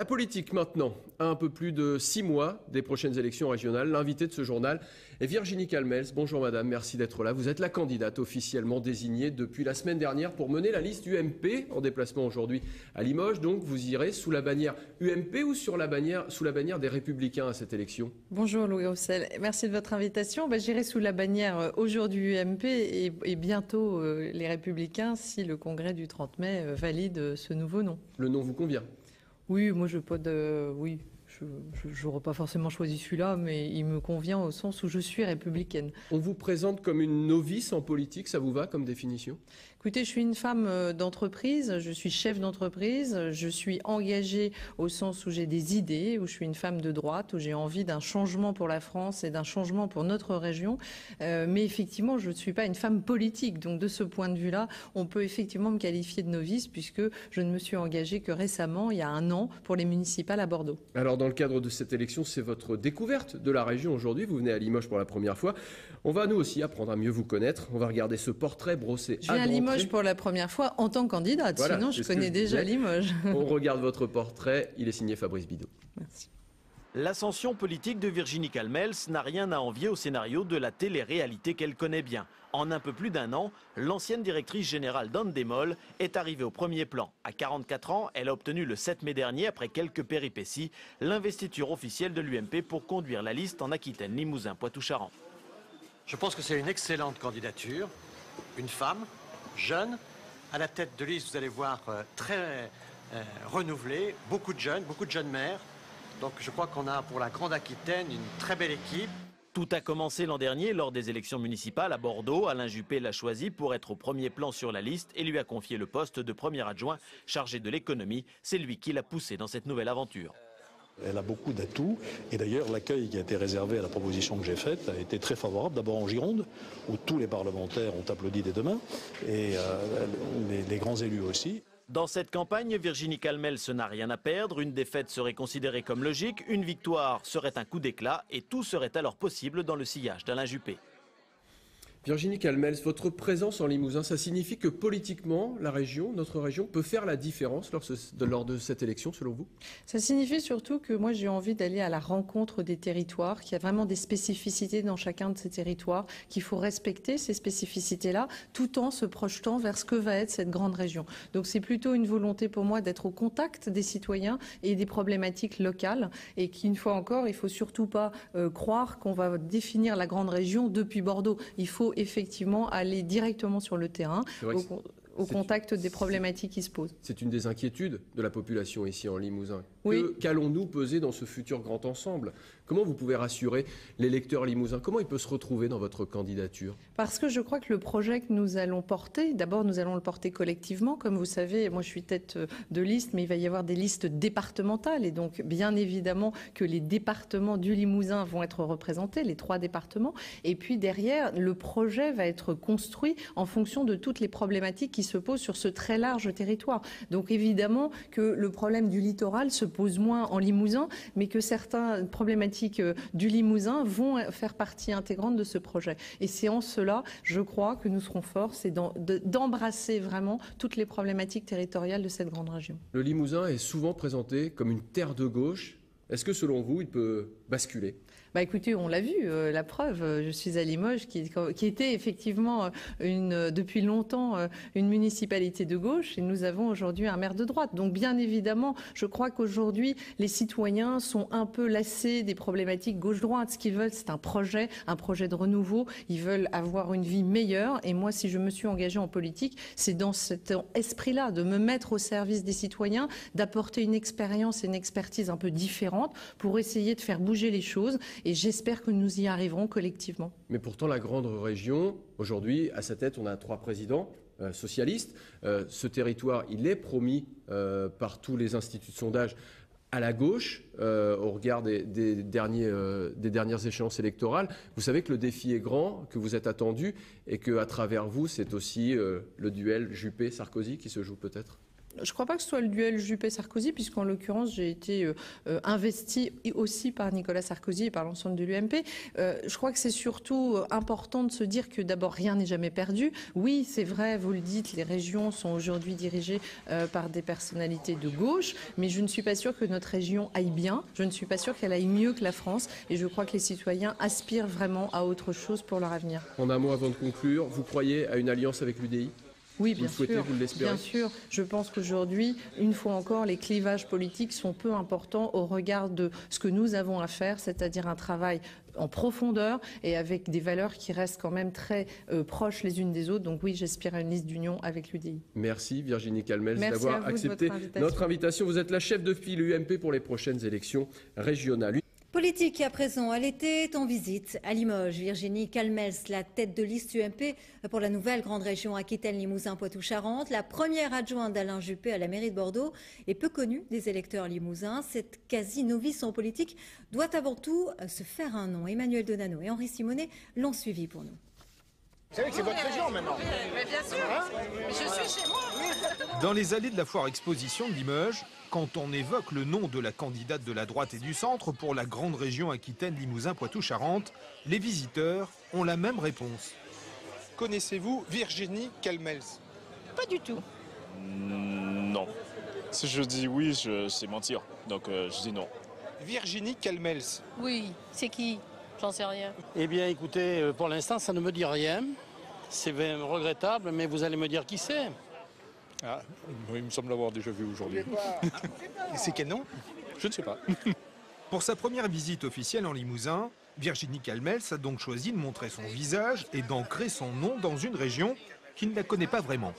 La politique maintenant, à un peu plus de 6 mois des prochaines élections régionales. L'invité de ce journal est Virginie Calmels. Bonjour madame, merci d'être là. Vous êtes la candidate officiellement désignée depuis la semaine dernière pour mener la liste UMP, en déplacement aujourd'hui à Limoges. Donc vous irez sous la bannière UMP ou sous la bannière des Républicains à cette élection? Bonjour Louis Roussel, merci de votre invitation. J'irai sous la bannière aujourd'hui UMP et bientôt les Républicains si le congrès du 30 mai valide ce nouveau nom. Le nom vous convient? Oui, moi je pas de... Oui. Je n'aurais pas forcément choisi celui-là, mais il me convient au sens où je suis républicaine. On vous présente comme une novice en politique, ça vous va comme définition? Écoutez, je suis une femme d'entreprise, je suis chef d'entreprise, je suis engagée au sens où j'ai des idées, où je suis une femme de droite, où j'ai envie d'un changement pour la France et d'un changement pour notre région. Mais effectivement, je ne suis pas une femme politique. Donc de ce point de vue-là, on peut effectivement me qualifier de novice puisque je ne me suis engagée que récemment, il y a 1 an, pour les municipales à Bordeaux. Alors dans le cadre de cette élection, c'est votre découverte de la région aujourd'hui. Vous venez à Limoges pour la première fois. On va nous aussi apprendre à mieux vous connaître. On va regarder ce portrait brossé. Je viens à Limoges pour la première fois en tant que candidate. Voilà, sinon je connais déjà Limoges. On regarde votre portrait. Il est signé Fabrice Bidot. Merci. L'ascension politique de Virginie Calmels n'a rien à envier au scénario de la télé-réalité qu'elle connaît bien. En un peu plus d'1 an, l'ancienne directrice générale d'Andemol est arrivée au premier plan. À 44 ans, elle a obtenu le 7 mai dernier, après quelques péripéties, l'investiture officielle de l'UMP pour conduire la liste en Aquitaine, Limousin, Poitou-Charentes. Je pense que c'est une excellente candidature. Une femme, jeune, à la tête de liste, vous allez voir, très renouvelée, beaucoup de jeunes mères. Donc je crois qu'on a pour la Grande Aquitaine une très belle équipe. Tout a commencé l'an dernier lors des élections municipales à Bordeaux. Alain Juppé l'a choisi pour être au premier plan sur la liste et lui a confié le poste de premier adjoint chargé de l'économie. C'est lui qui l'a poussé dans cette nouvelle aventure. Elle a beaucoup d'atouts et d'ailleurs l'accueil qui a été réservé à la proposition que j'ai faite a été très favorable. D'abord en Gironde, où tous les parlementaires ont applaudi des deux mains et les grands élus aussi. Dans cette campagne, Virginie Calmels n'a rien à perdre. Une défaite serait considérée comme logique, une victoire serait un coup d'éclat et tout serait alors possible dans le sillage d'Alain Juppé. Virginie Calmels, votre présence en Limousin, ça signifie que politiquement, notre région, peut faire la différence lors de cette élection, selon vous? Ça signifie surtout que moi j'ai envie d'aller à la rencontre des territoires, qu'il y a vraiment des spécificités dans chacun de ces territoires, qu'il faut respecter ces spécificités-là, tout en se projetant vers ce que va être cette grande région. Donc c'est plutôt une volonté pour moi d'être au contact des citoyens et des problématiques locales, et qu'une fois encore, il ne faut surtout pas croire qu'on va définir la grande région depuis Bordeaux. Il faut effectivement aller directement sur le terrain, au contact des problématiques qui se posent. C'est une des inquiétudes de la population ici en Limousin. Oui. Qu'allons-nous peser dans ce futur grand ensemble? Comment vous pouvez rassurer l'électeur limousin? Comment il peut se retrouver dans votre candidature? Parce que je crois que le projet que nous allons porter, d'abord nous allons le porter collectivement. Comme vous savez, moi je suis tête de liste, mais il va y avoir des listes départementales. Et donc bien évidemment que les départements du Limousin vont être représentés, les 3 départements. Et puis derrière, le projet va être construit en fonction de toutes les problématiques qui se posent sur ce très large territoire. Donc évidemment que le problème du littoral se pose moins en Limousin, mais que certaines problématiques du Limousin vont faire partie intégrante de ce projet. Et c'est en cela, je crois, que nous serons forts, c'est d'embrasser vraiment toutes les problématiques territoriales de cette grande région. Le Limousin est souvent présenté comme une terre de gauche. Est-ce que selon vous, il peut basculer? Écoutez, on l'a vu, la preuve, je suis à Limoges, qui était effectivement depuis longtemps une municipalité de gauche, et nous avons aujourd'hui un maire de droite. Donc bien évidemment, je crois qu'aujourd'hui, les citoyens sont un peu lassés des problématiques gauche-droite. Ce qu'ils veulent, c'est un projet de renouveau. Ils veulent avoir une vie meilleure. Et moi, si je me suis engagée en politique, c'est dans cet esprit-là, de me mettre au service des citoyens, d'apporter une expérience et une expertise un peu différente pour essayer de faire bouger les choses. Et j'espère que nous y arriverons collectivement. Mais pourtant, la grande région, aujourd'hui, à sa tête, on a 3 présidents socialistes. Ce territoire, il est promis par tous les instituts de sondage à la gauche, au regard des dernières échéances électorales. Vous savez que le défi est grand, que vous êtes attendu, et qu'à travers vous, c'est aussi le duel Juppé-Sarkozy qui se joue peut-être? Je ne crois pas que ce soit le duel Juppé-Sarkozy, puisqu'en l'occurrence, j'ai été investie aussi par Nicolas Sarkozy et par l'ensemble de l'UMP. Je crois que c'est surtout important de se dire que d'abord, rien n'est jamais perdu. Oui, c'est vrai, vous le dites, les régions sont aujourd'hui dirigées par des personnalités de gauche, mais je ne suis pas sûre que notre région aille bien. Je ne suis pas sûre qu'elle aille mieux que la France. Et je crois que les citoyens aspirent vraiment à autre chose pour leur avenir. En un mot avant de conclure, vous croyez à une alliance avec l'UDI ? Oui, bien sûr. Vous l'espérez ? Bien sûr. Je pense qu'aujourd'hui, une fois encore, les clivages politiques sont peu importants au regard de ce que nous avons à faire, c'est-à-dire un travail en profondeur et avec des valeurs qui restent quand même très proches les unes des autres. Donc oui, j'aspire à une liste d'union avec l'UDI. Merci Virginie Calmels d'avoir accepté notre invitation. Vous êtes la chef de file UMP pour les prochaines élections régionales. Politique à présent, elle était en visite à Limoges. Virginie Calmels, la tête de liste UMP pour la nouvelle grande région Aquitaine-Limousin-Poitou-Charentes, la première adjointe d'Alain Juppé à la mairie de Bordeaux et peu connue des électeurs limousins. Cette quasi-novice en politique doit avant tout se faire un nom. Emmanuel Donano et Henri Simonet l'ont suivi pour nous. Vous savez que c'est votre région maintenant. Mais bien sûr, mais je suis chez moi. Dans les allées de la foire exposition de Limoges, quand on évoque le nom de la candidate de la droite et du centre pour la grande région Aquitaine-Limousin-Poitou-Charentes, les visiteurs ont la même réponse. Connaissez-vous Virginie Calmels? Pas du tout. Non. Si je dis oui, c'est mentir. Donc je dis non. Virginie Calmels. Oui, c'est qui? J'en sais rien. Eh bien, écoutez, pour l'instant, ça ne me dit rien. C'est même regrettable, mais vous allez me dire qui c'est. Ah, il me semble l'avoir déjà vu aujourd'hui. C'est quel nom? Je ne sais pas. Pour sa première visite officielle en Limousin, Virginie Calmels a donc choisi de montrer son visage et d'ancrer son nom dans une région qui ne la connaît pas vraiment.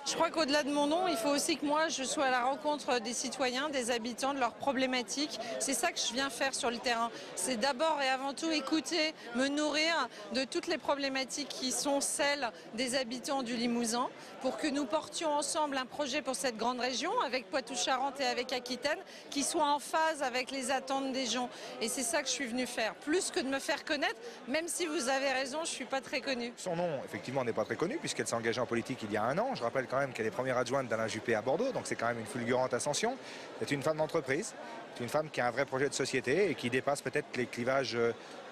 Je crois qu'au-delà de mon nom, il faut aussi que moi, je sois à la rencontre des citoyens, des habitants, de leurs problématiques. C'est ça que je viens faire sur le terrain. C'est d'abord et avant tout écouter, me nourrir de toutes les problématiques qui sont celles des habitants du Limousin pour que nous portions ensemble un projet pour cette grande région avec Poitou-Charentes et avec Aquitaine qui soit en phase avec les attentes des gens. Et c'est ça que je suis venue faire, plus que de me faire connaître, même si vous avez raison, je ne suis pas très connue. Son nom, effectivement, n'est pas très connu puisqu'elle s'est engagée en politique il y a un an. Je rappelle quand même qu'elle est première adjointe d'Alain Juppé à Bordeaux, donc c'est quand même une fulgurante ascension. C'est une femme d'entreprise, c'est une femme qui a un vrai projet de société et qui dépasse peut-être les clivages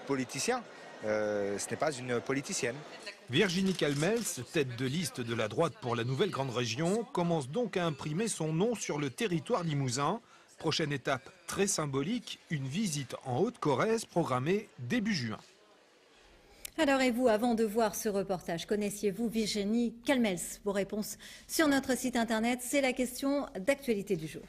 politiciens. Ce n'est pas une politicienne. Virginie Calmels, tête de liste de la droite pour la nouvelle grande région, commence donc à imprimer son nom sur le territoire limousin. Prochaine étape très symbolique, une visite en Haute-Corrèze programmée début juin. Alors et vous, avant de voir ce reportage, connaissiez-vous Virginie Calmels? Vos réponses sur notre site internet, c'est la question d'actualité du jour.